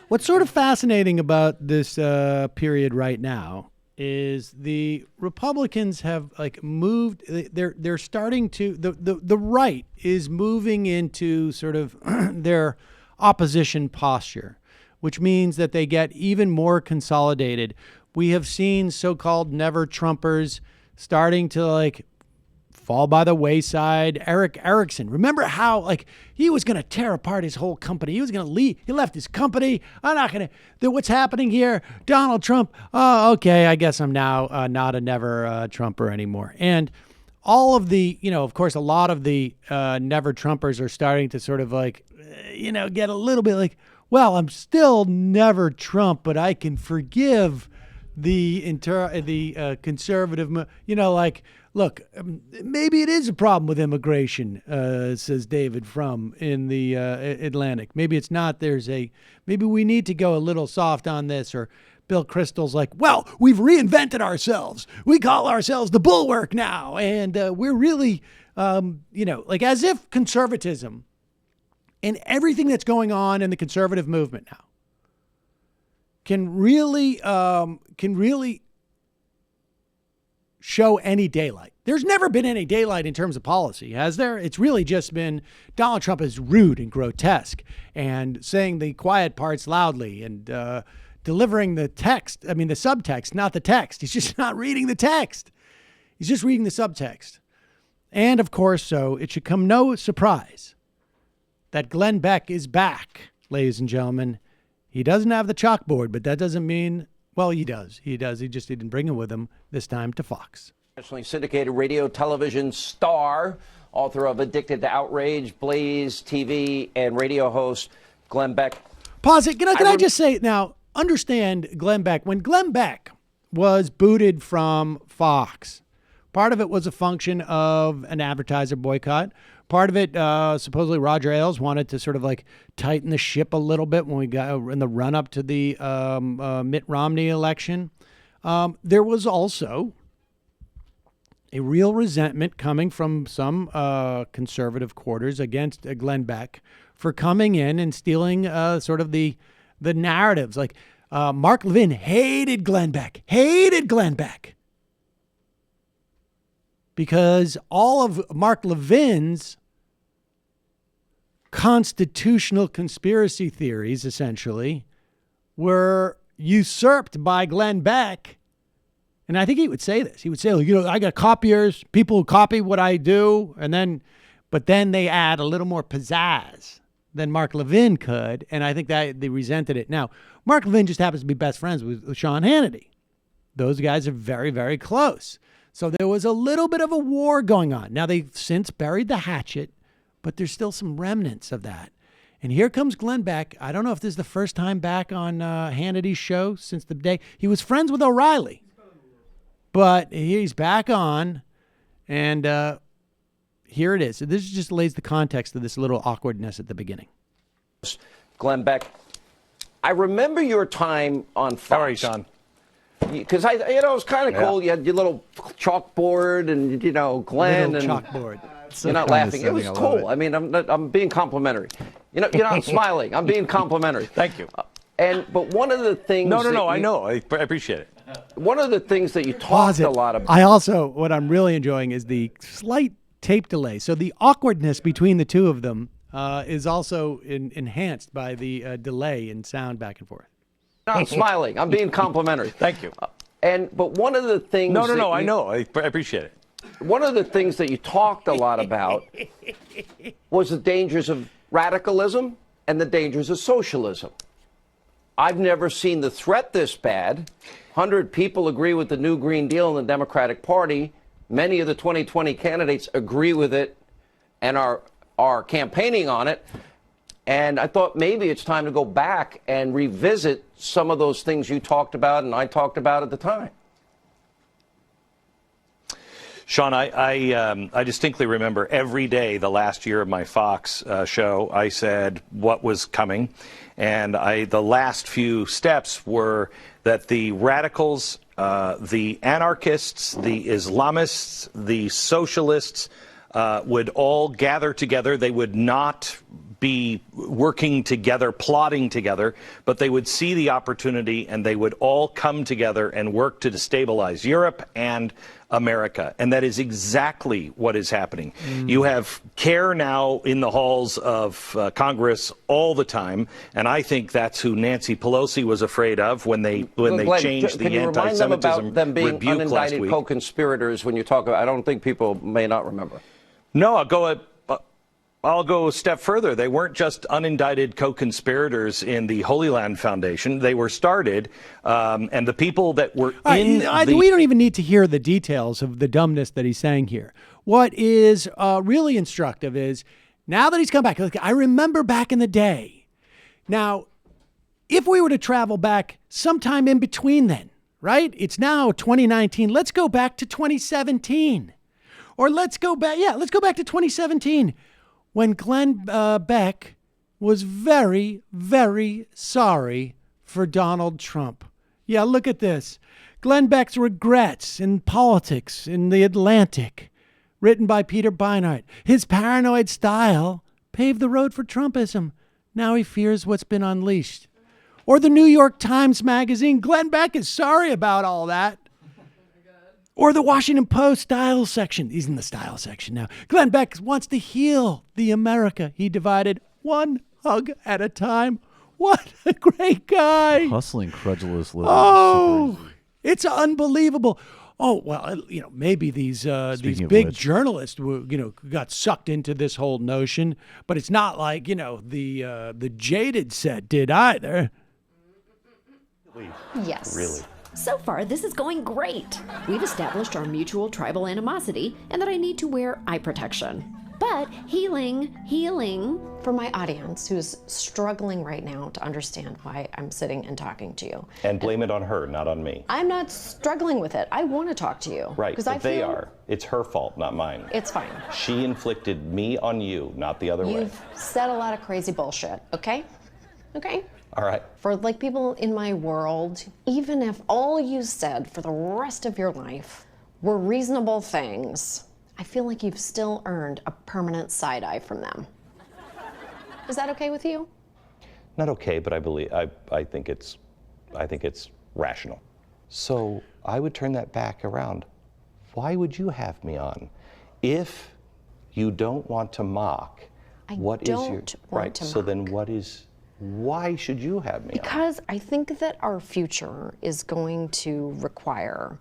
What's sort of fascinating about this period right now is the Republicans have like moved. They're starting to the right is moving into sort of their opposition posture, which means that they get even more consolidated. We have seen so-called never Trumpers starting to like fall by the wayside. Eric Erickson, remember how like he was going to tear apart his whole company. He was going to leave. He left his company. I'm not going to. What's happening here? Donald Trump. Oh, okay. I guess I'm now not a never Trumper anymore. And all of the, of course, a lot of the never Trumpers are starting to sort of like, get a little bit like, well, I'm still never Trump, but I can forgive the conservative, like, look, maybe it is a problem with immigration, says David Frum in the Atlantic. Maybe it's not. Maybe we need to go a little soft on this. Or Bill Kristol's like, well, we've reinvented ourselves. We call ourselves the Bulwark now. And we're really, like as if conservatism and everything that's going on in the conservative movement now can really show any daylight. There's never been any daylight in terms of policy, has there? It's really just been Donald Trump is rude and grotesque and saying the quiet parts loudly and delivering the text. I mean, the subtext, not the text. He's just not reading the text. He's just reading the subtext. And of course, so it should come no surprise that Glenn Beck is back, ladies and gentlemen. He doesn't have the chalkboard, but that doesn't mean, well, he does. He does. He just didn't bring it with him this time to Fox. Nationally syndicated radio television star, author of Addicted to Outrage, Blaze TV, and radio host Glenn Beck. Pause it. Can I just say now, understand Glenn Beck. When Glenn Beck was booted from Fox, part of it was a function of an advertiser boycott. Part of it, supposedly Roger Ailes wanted to sort of like tighten the ship a little bit when we got in the run up to the Mitt Romney election. There was also a real resentment coming from some conservative quarters against Glenn Beck for coming in and stealing sort of the narratives. Like Mark Levin hated Glenn Beck, because all of Mark Levin's constitutional conspiracy theories, essentially, were usurped by Glenn Beck. And I think he would say this. He would say, I got copiers, people who copy what I do, but then they add a little more pizzazz than Mark Levin could. And I think that they resented it. Now, Mark Levin just happens to be best friends with Sean Hannity. Those guys are very, very close. So there was a little bit of a war going on. Now, they've since buried the hatchet, but there's still some remnants of that. And here comes Glenn Beck. I don't know if this is the first time back on Hannity's show since the day. He was friends with O'Reilly, but he's back on. And here it is. So this just lays the context of this little awkwardness at the beginning. Glenn Beck, I remember your time on Fox. How are you, Sean? Because it was kind of cool. You had your little chalkboard, and Glenn little and chalkboard. You're not laughing. It was cool. I mean, I'm being complimentary. You're not smiling. I'm being complimentary. Thank you. But one of the things. No. I know. I appreciate it. One of the things that you talked a lot about. I also, what I'm really enjoying is the slight tape delay. So the awkwardness between the two of them is also enhanced by the delay in sound back and forth. Not smiling. I'm being complimentary. Thank you. But one of the things. No. I know. I appreciate it. One of the things that you talked a lot about was the dangers of radicalism and the dangers of socialism. I've never seen the threat this bad. 100 people agree with the new Green Deal in the Democratic Party. Many of the 2020 candidates agree with it and are campaigning on it. And I thought maybe it's time to go back and revisit some of those things you talked about and I talked about at the time. Sean, I distinctly remember every day the last year of my Fox show, I said what was coming. And the last few steps were that the radicals, the anarchists, the Islamists, the socialists would all gather together. They would not be working together, plotting together, but they would see the opportunity and they would all come together and work to destabilize Europe and America. And that is exactly what is happening. You have CARE now in the halls of Congress all the time, and I think that's who Nancy Pelosi was afraid of when they Glenn, changed the can you remind them anti-Semitism about them being rebuke last unindicted week. co-conspirators when you talk about? I don't think people may not remember. No, I'll go a step further. They weren't just unindicted co-conspirators in the Holy Land Foundation. They were started, and the people that were We don't even need to hear the details of the dumbness that he's saying here. What is really instructive is now that he's come back, look, I remember back in the day. Now, if we were to travel back sometime in between then, right? It's now 2019. Let's go back to 2017. Or let's go back to 2017 when Glenn Beck was very, very sorry for Donald Trump. Yeah, look at this. Glenn Beck's regrets in politics in the Atlantic, written by Peter Beinart. His paranoid style paved the road for Trumpism. Now he fears what's been unleashed. Or the New York Times Magazine. Glenn Beck is sorry about all that. Or the Washington Post style section. He's in the style section now. Glenn Beck wants to heal the America he divided one hug at a time. What a great guy. Hustling, credulous living. Oh, it's unbelievable. Oh, well, maybe these Speaking of big which. journalists were, got sucked into this whole notion, but it's not like, the jaded set did either. Yes. Really? So far, this is going great. We've established our mutual tribal animosity and that I need to wear eye protection. But healing. For my audience who's struggling right now to understand why I'm sitting and talking to you. And blame it on her, not on me. I'm not struggling with it. I want to talk to you. Right, Because but they are. It's her fault, not mine. It's fine. She inflicted me on you, not the other way. You've said a lot of crazy bullshit, okay? Okay? All right. For people in my world, even if all you said for the rest of your life were reasonable things, I feel like you've still earned a permanent side eye from them. Is that okay with you? Not okay, but I think it's rational. So I would turn that back around. Why would you have me on? If you don't want to mock, what is your don't want right? to So then mock. why should you have me on? Because I think that our future is going to require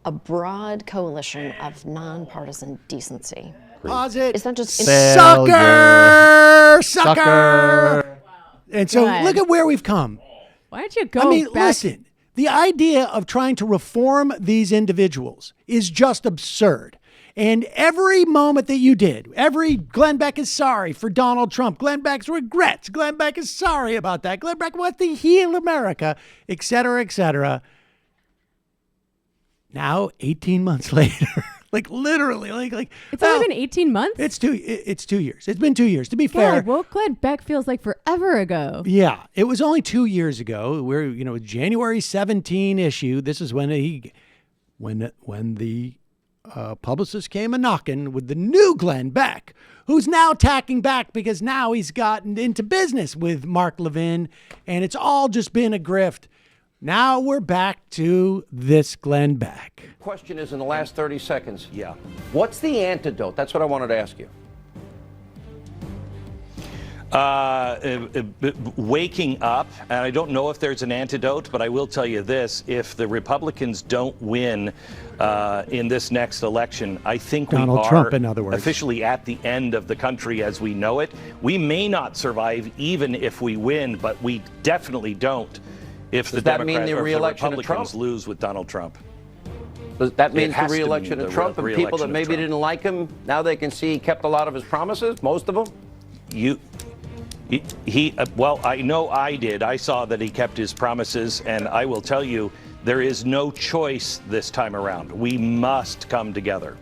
a broad coalition of nonpartisan decency. Pause it. It's not just Sucker! And so Good. look at where we've come. Why don't you go back? Listen, the idea of trying to reform these individuals is just absurd. And every moment that you did, every Glenn Beck is sorry for Donald Trump, Glenn Beck's regrets, Glenn Beck is sorry about that, Glenn Beck wants to heal America, et cetera, et cetera. Now, 18 months later, literally, It's only been 18 months? It's 2 years. It's been 2 years. To be fair, God, well, Glenn Beck feels like forever ago. yeah, it was only 2 years ago. Where January 17 issue. This is when the publicist came a knocking with the new Glenn Beck, who's now tacking back because now he's gotten into business with Mark Levin, and it's all just been a grift. Now we're back to this Glenn Beck. Question is in the last 30 seconds. Yeah. What's the antidote? That's what I wanted to ask you. Waking up, and I don't know if there's an antidote, but I will tell you this: if the Republicans don't win in this next election, I think Donald we are Trump, in other words. officially at the end of the country as we know it. We may not survive even if we win, but we definitely don't if Does that mean the re-election of Republicans Trump? lose with Donald Trump. That means It has the to re-election mean of the Trump, and people that re-election of maybe Trump. didn't like him, now they can see he kept a lot of his promises, most of them. Well, I know I did. I saw that he kept his promises, and I will tell you, there is no choice this time around. We must come together.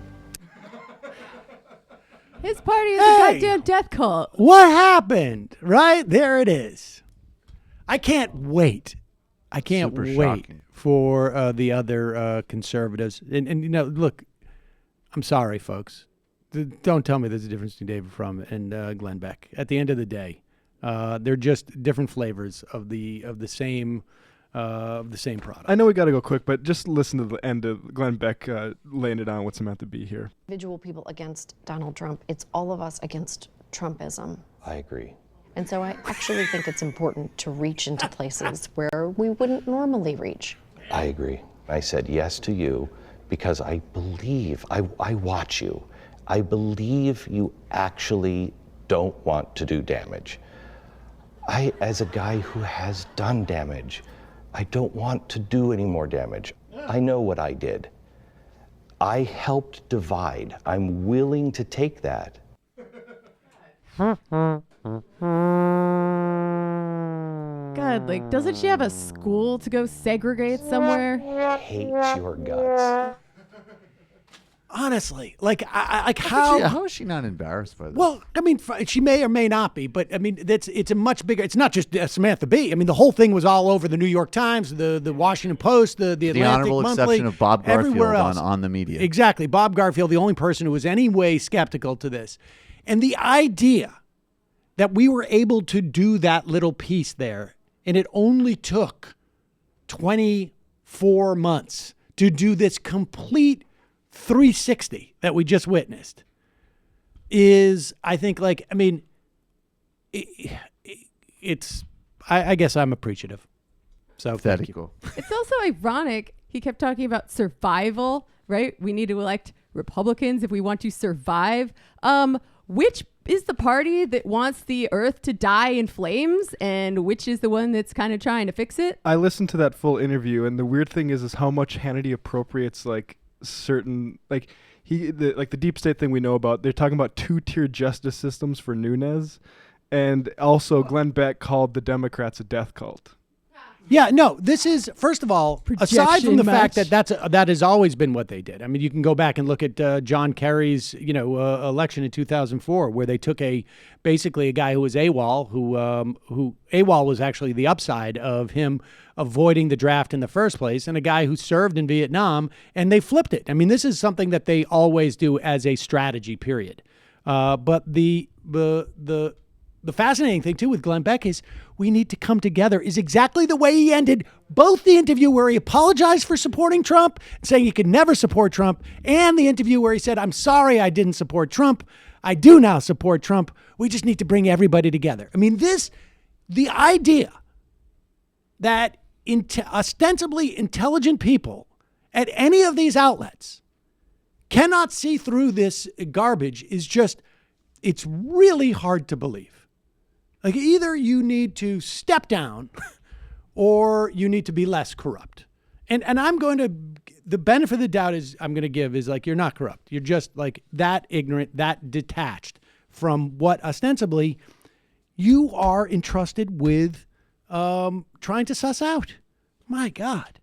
His party is Hey! a goddamn death cult. What happened? Right there it is. I can't wait. I can't Super wait shocking. for the other conservatives. And look, I'm sorry, folks. don't tell me there's a difference between David Frum and Glenn Beck. At the end of the day, they're just different flavors of the same product. I know we got to go quick, but just listen to the end of Glenn Beck laying it on what's meant to be here. Individual people against Donald Trump. It's all of us against Trumpism. I agree. And so I actually think it's important to reach into places where we wouldn't normally reach. I agree. I said yes to you because I believe, I watch you. I believe you actually don't want to do damage. As a guy who has done damage, I don't want to do any more damage. I know what I did. I helped divide. I'm willing to take that. God, like, doesn't she have a school to go segregate somewhere? Hate your guts. Honestly, like, how is she not embarrassed by this? Well, I mean, she may or may not be, but I mean, it's a much bigger. It's not just Samantha Bee. I mean, the whole thing was all over the New York Times, the Washington Post, the Atlantic honorable Monthly, exception of Bob everywhere Garfield else. on the media. Exactly, Bob Garfield, the only person who was any way skeptical to this, and the idea that we were able to do that little piece there, and it only took 24 months to do this complete 360 that we just witnessed is, I think, like, I mean, it's, I guess I'm appreciative. So thank you. It's also ironic. He kept talking about survival, right? We need to elect Republicans if we want to survive. Which is the party that wants the earth to die in flames, and which is the one that's kind of trying to fix it? I listened to that full interview, and the weird thing is how much Hannity appropriates like certain like the deep state thing we know about. They're talking about 2-tier justice systems for Nunes, and also Glenn Beck called the Democrats a death cult. Yeah, no, this is, first of all, aside from the fact that that has always been what they did. I mean, you can go back and look at John Kerry's, election in 2004, where they took basically a guy who was AWOL, who AWOL was actually the upside of him avoiding the draft in the first place, and a guy who served in Vietnam, and they flipped it. I mean, this is something that they always do as a strategy, period. But the fascinating thing, too, with Glenn Beck is we need to come together is exactly the way he ended both the interview where he apologized for supporting Trump, saying he could never support Trump, and the interview where he said, I'm sorry I didn't support Trump. I do now support Trump. We just need to bring everybody together. I mean, the idea that ostensibly intelligent people at any of these outlets cannot see through this garbage is just, it's really hard to believe. Like, either you need to step down or you need to be less corrupt. And I'm going to, the benefit of the doubt is I'm going to give is like, you're not corrupt. You're just like that ignorant, that detached from what ostensibly you are entrusted with trying to suss out. My God.